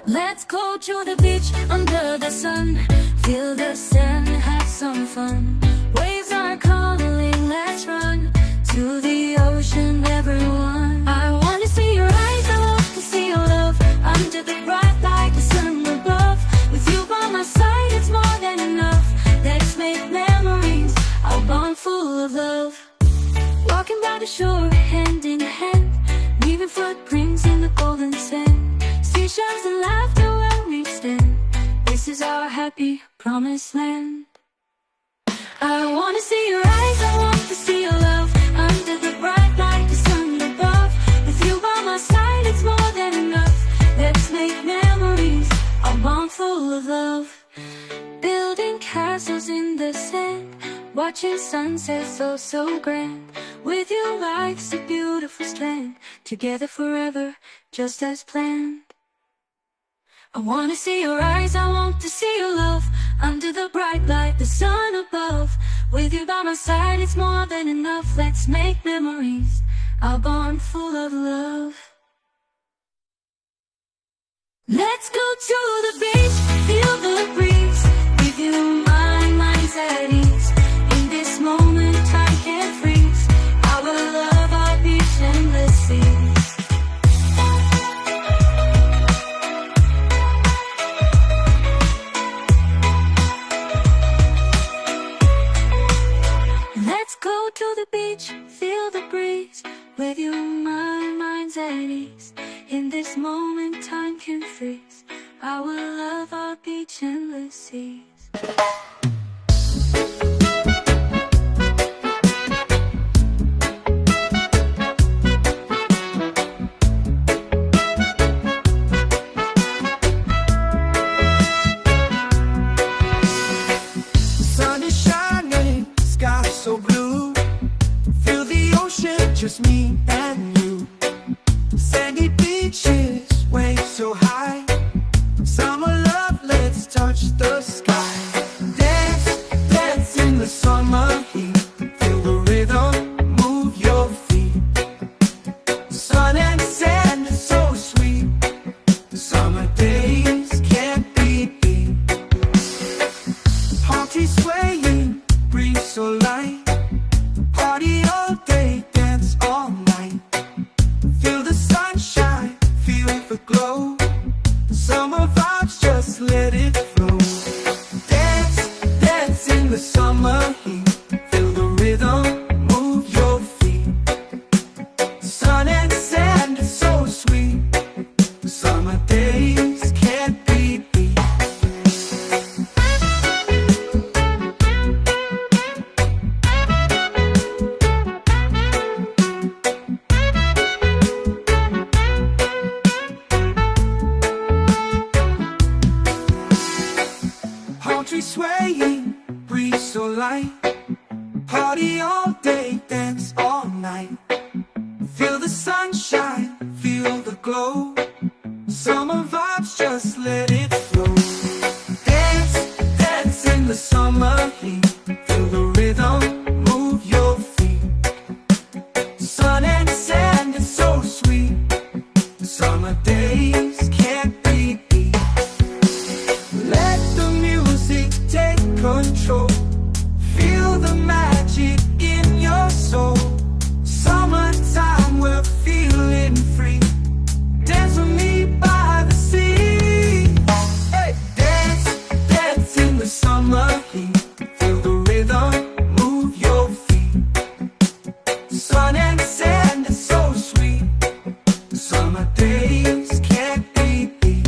Let's go to the beach under the sun. Feel the sand, have some fun. Waves are calling, let's run to the ocean, everyone. I wanna see your eyes, I want to see your love. Under the bright light, the sun above. With you by my side, it's more than enough. Let's make memories, a bond full of love. Walking by the shore, hand in hand, leaving footprints in the golden sand. Seashells and laughter where we stand. This is our happy promised land. I wanna see your eyes, I want to see your love. Under the bright light, the sun above. With you by my side, it's more than enough. Let's make memories, a bond full of love. Building castles in the sand, watching sunsets oh so grand. With you life's a beautiful strand, together forever, just as planned. I wanna see your eyes, I want to see your love. Under the bright light, the sun above. With you by my side, it's more than enough. Let's make memories, a bond full of love. Let's go to the beach, feel the breeze. With you, my mind's at ease. In this moment, time can't freeze. I will love our beach and the seas. Let's go to the beach, feel the breeze. With you, my mind's at ease. In this moment, time can freeze. I will love our beach and the seas. Sun is shining, sky so blue. Feel the ocean, just me and you. Sandy beaches, waves so high. Summer love, let's touch the sky. Dance, dance in the summer heat. Feel the rhythm, move your feet. Sun and sand is so sweet. Summer days can't be beat. Party swaying, breeze so light. Party all day, dance all night. Feel the sunshine, feel the glow. Summer vibes, just let it flow. Dance, dance in the summer heat. Feel the rhythm, move your feet. Sun and sand is so sweet. Summer days can't be beat. Tree swaying, breeze so light. Party all day, dance all night. Feel the sunshine, feel the glow. Summer vibes, just let it flow. Dance, dance in the summer heat. Feel the rhythm, move your feet. Sun and sand is so sweet. Summer days can't be beat. Let the music take control. Feel the magic in your soul. Summertime, we're feeling free. Dance with me by the sea. Hey, dance, dance in the summer heat. Feel the rhythm, move your feet. Sun and sand is so sweet. Summer days can't be beat.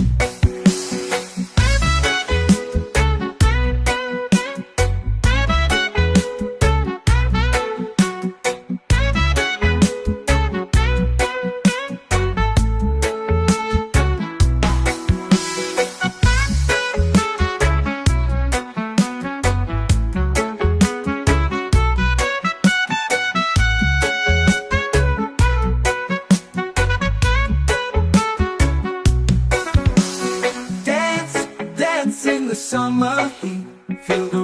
Dance, dance in the summer heat. Feel the